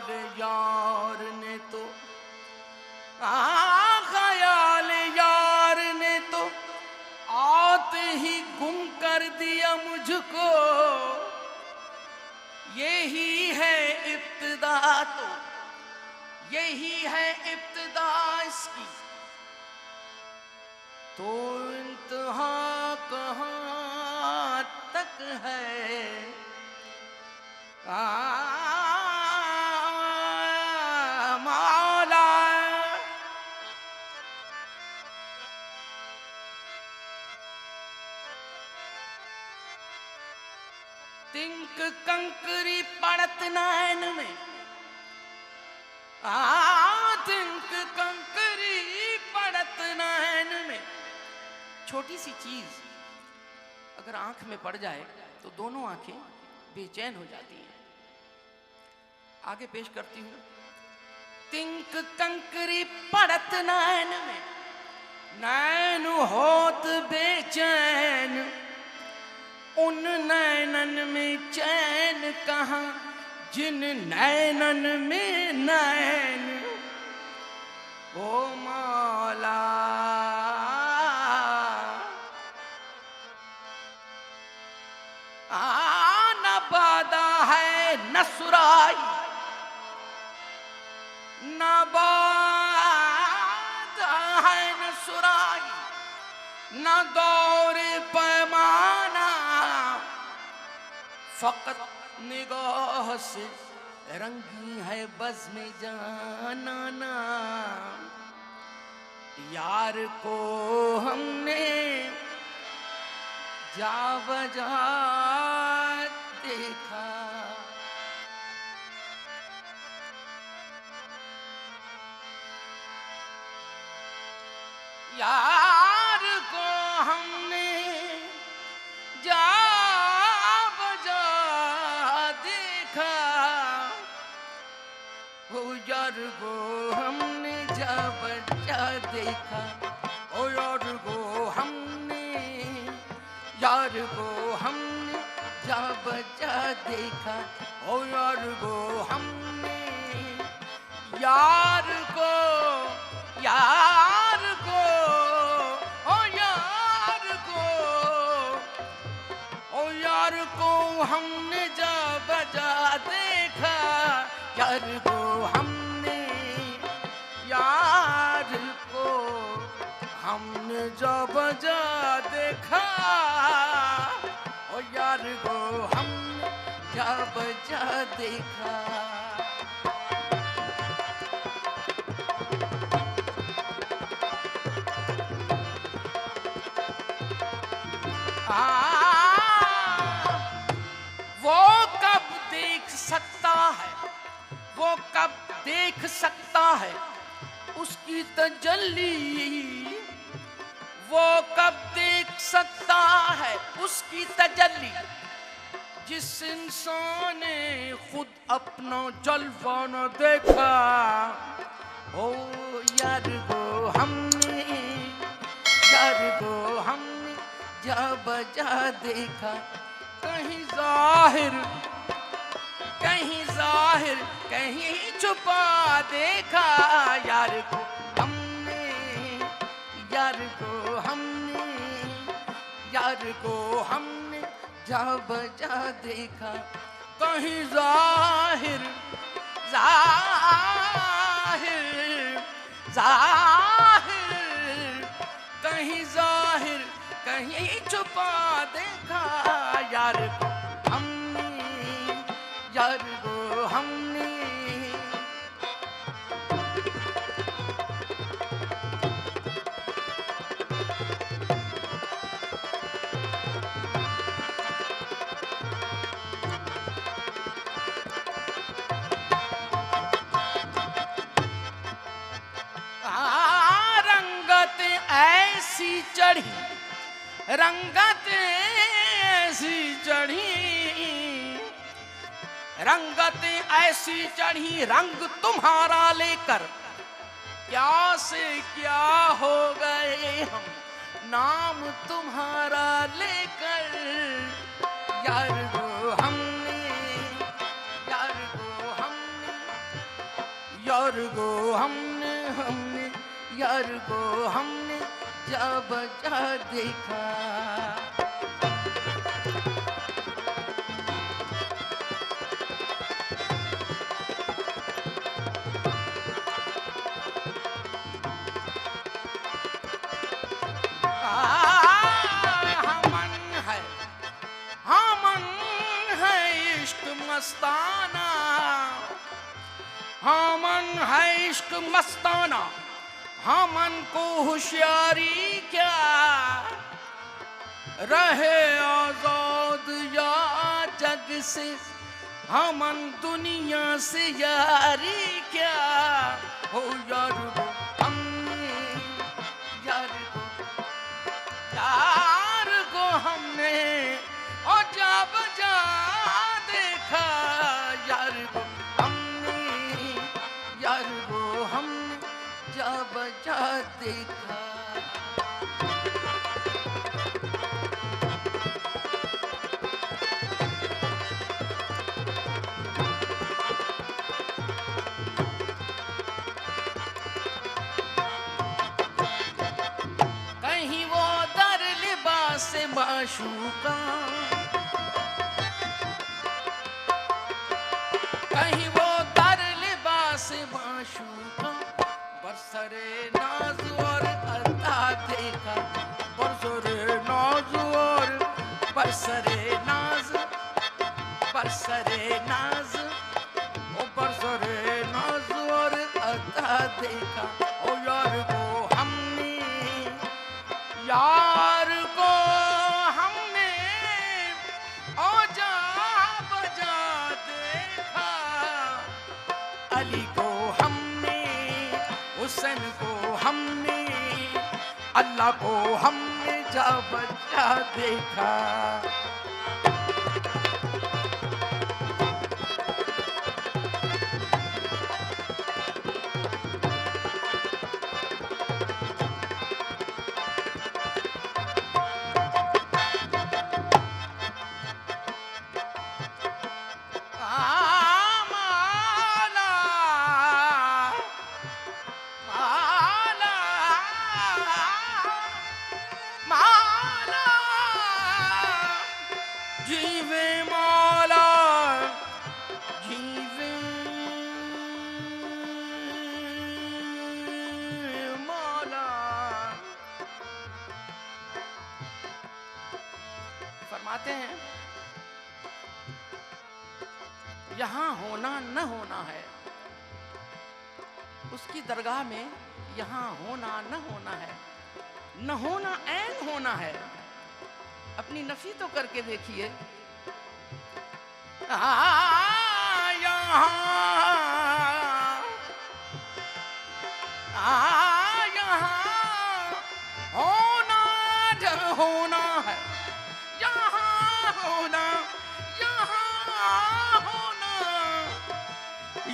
यार ने तो ख्याल यार ने तो आते ही गुम कर दिया मुझको। यही है इब्तिदा, तो यही है इब्तिदा इसकी, तो इंतहा कहाँ तक है। मौला तिंक कंकरी पड़त नैन में, तिंक कंकरी पड़त नैन में। छोटी सी चीज अगर आंख में पड़ जाए तो दोनों आंखें बेचैन हो जाती हैं। आगे पेश करती हूं। तिंक कंकरी पड़त नैन में, नैन होत बेचैन। उन नैनन में चैन कहां, जिन नैनन में नैन। ओ मौला न बादा है न सुराई, न बादा है न सुराई, न दौर पैमाना। फकत निगाह से रंगी है बज़्म जानाना। यार को हमने जा बजा देखा। यार को हमने जा बजा देखा। वो यार को हमने जा बजा देखा। ओ यार को हमने, यार को हमने जा बजा देखा। ओ यार को हमने, यार को, यार को, ओ यार को, ओ यार को हमने जा बजा देखा। यार को हमने, यार को हमने जा बजा देखा। ओ यार को हमने जा बजा देखा। वो कब देख सकता है, वो कब देख सकता है उसकी तजल्ली। वो कब देख सकता है उसकी तजल्ली, जिस इंसान ने खुद अपना जलवा न देखा। ओ यार को हमने, यार को हमने जा बजा देखा। कहीं जाहिर, कहीं जाहिर, कहीं छुपा देखा। यार को हमने, यार को हमने, यार को हमने जा बजा देखा। कहीं जाहिर, जाहिर, जाहिर, कहीं जाहिर, कहीं छुपा देखा। यार को हमने, यार को हमने। रंगत ऐसी चढ़ी, रंगत ऐसी चढ़ी, रंगत ऐसी चढ़ी। रंग तुम्हारा लेकर क्या से क्या हो गए हम, नाम तुम्हारा लेकर। यार को हमने, यार को हमने यार को हमने यार को हमने जा बजा देखा। मस्ताना हाँ मन है इश्क मस्ताना, हाँ मन को होशियारी क्या, रहे आजाद या जग से, हाँ मन दुनिया से यारी क्या। हो यार को हमने यार को हमने और जा बजा देखा। यार को हमने जा बजा देखा। कहीं वो दर लिबास माशूका, कहीं वो दर लिबास माशूका, बरसरे नाज और अता देखा। बरसरे नाज और बरसरे नाज ओ बरसरे नाज और अता देखा। ओ यार को हमने ओ जा बजा देखा। अली को हमने, हुसैन को हमने, अल्लाह को हमने जा बजा देखा। फरमाते हैं यहाँ होना न होना है, उसकी दरगाह में यहाँ होना न होना है, न होना ऐन होना है। अपनी नफी तो करके देखिए। यहाँ होना न होना है,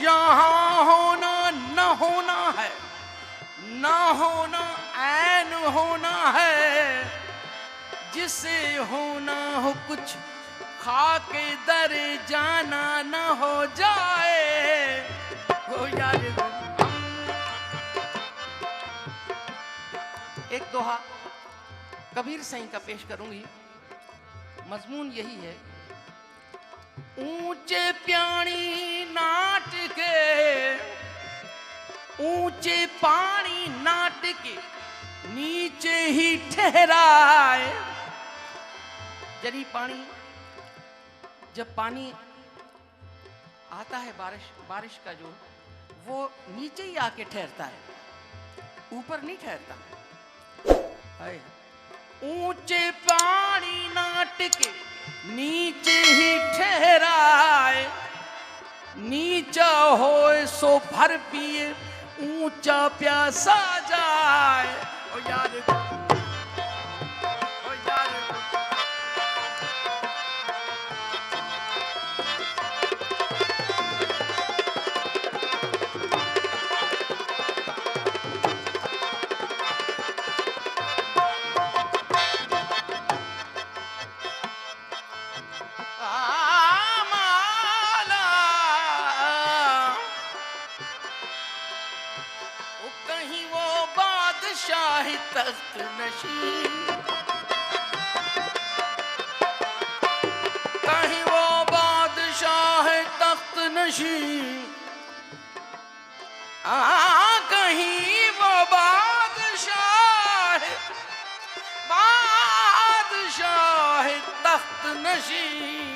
यहाँ होना न होना है, न होना ऐन होना है। जिसे होना हो कुछ खाके दर जाना न हो जाए। हो यार एक दोहा कबीर साईं का पेश करूंगी। मजमून यही है, ऊंचे प्याणी नाट के, ऊंचे पानी नाट के नीचे ही ठहराए। जरी पानी, जब पानी आता है बारिश का जो, वो नीचे ही आके ठहरता है, ऊपर नहीं ठहरता। ऊंचे पानी नाट के नीचे ही ठहराए। नीचा होए सो भर पिए, ऊंचा प्यासा जाए। ओ यार तख्त नशीं, कहीं वो बादशाह तख्त नशीं, कहीं वो बादशाह तख्त नशीं,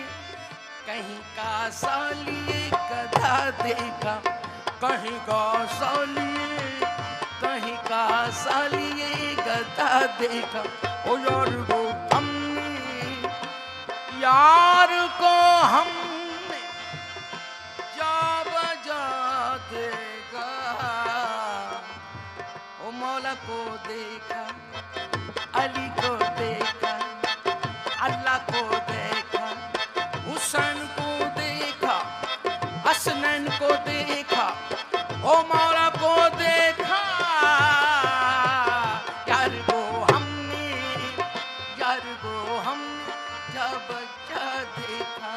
कहीं का सालिए गधा देखा, कहीं का सालिए, कहीं का सालिए गधा देखा। ओ यार को हमने, यार को हमने जा बजा देगा। ओ मौला को देखा, अली को देखा, अल्लाह को देखा, हुसैन को देखा, हसनैन को देखा, ओ मौला को देखा। यार को हमने, यार को हमने जा बजा देखा।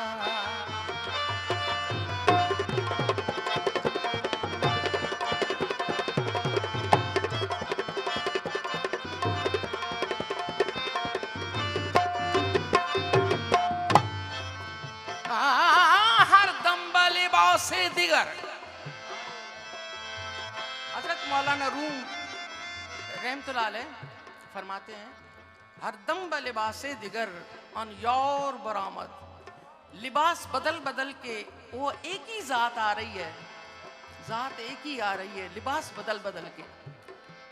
हर दम लिबासे दिगर, हजरत मौलाना रूम रहमतुल्लाह अलैह फरमाते हैं, हर दम लिबासे दिगर अन यौर बरामद, लिबास बदल बदल के वो एक ही जात आ रही है, जात एक ही आ रही है, लिबास बदल बदल के,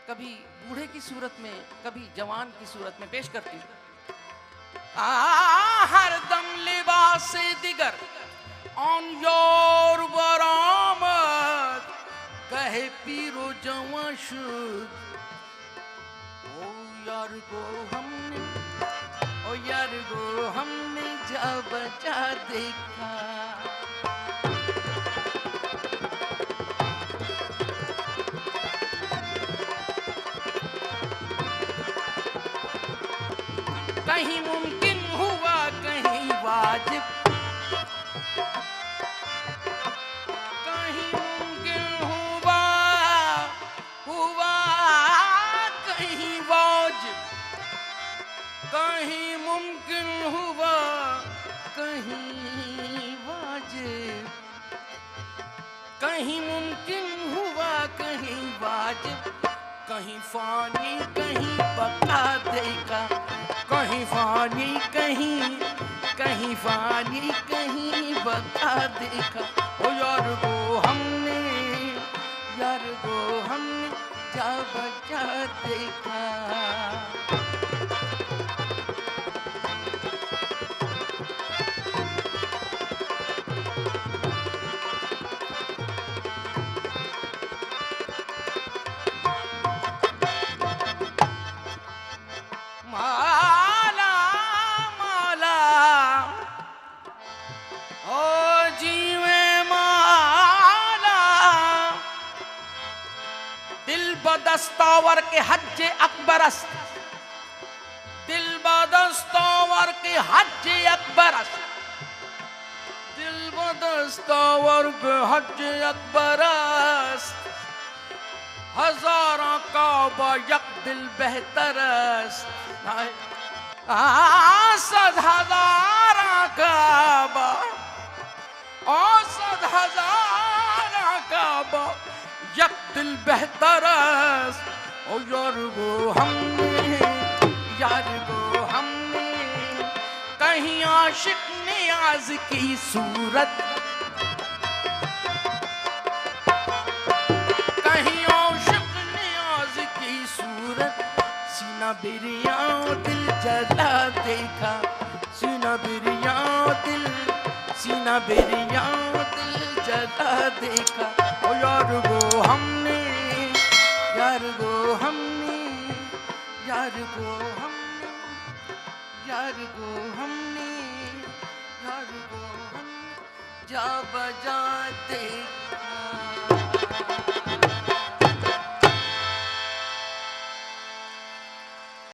कभी बूढ़े की सूरत में, कभी जवान की सूरत में पेश करती है। हर दम लिबास दिगर ऑन योर बरामद, कहे पीरो जवां शुद। ओ यार को हमने, ओ यार को हमने जा बजा देखा। कहीं मुमकिन हुआ, कहीं वाजिब, कहीं मुमकिन हुआ, कहीं वाजिब, कहीं मुमकिन हुआ, कहीं वाजिब, कहीं मुमकिन हुआ, कहीं वाजिब, कहीं फानी कहीं बका देखा, कहीं फानी कहीं फानी कहीं बका देखा। ओ यार को हमने, यार को हमने जा बजा देखा। दस्तावर के हज्जे अकबरस्त, दिल बदस्तावर के हज्जे अकबरस्त, दिल बदस्तावर के हज्जे अकबरस्त, हजारों काबा यक दिल बेहतरस्त। सद हजारों काबा, सद हजारों काबा यक दिल बेहतरस्त। ओ यार को हमने, यार को हमने, कहीं आशिक नियाज की सूरत, कहीं आशिक नियाज की सूरत, सीना बिरिया दिल जला देखा, सीना बिरिया दिल, सीना बिरिया दिल जला देखा। ओ यार को हमने, यार को हमने, यार को हमने, यार को हमने, यार को हमने जा बजा देखा।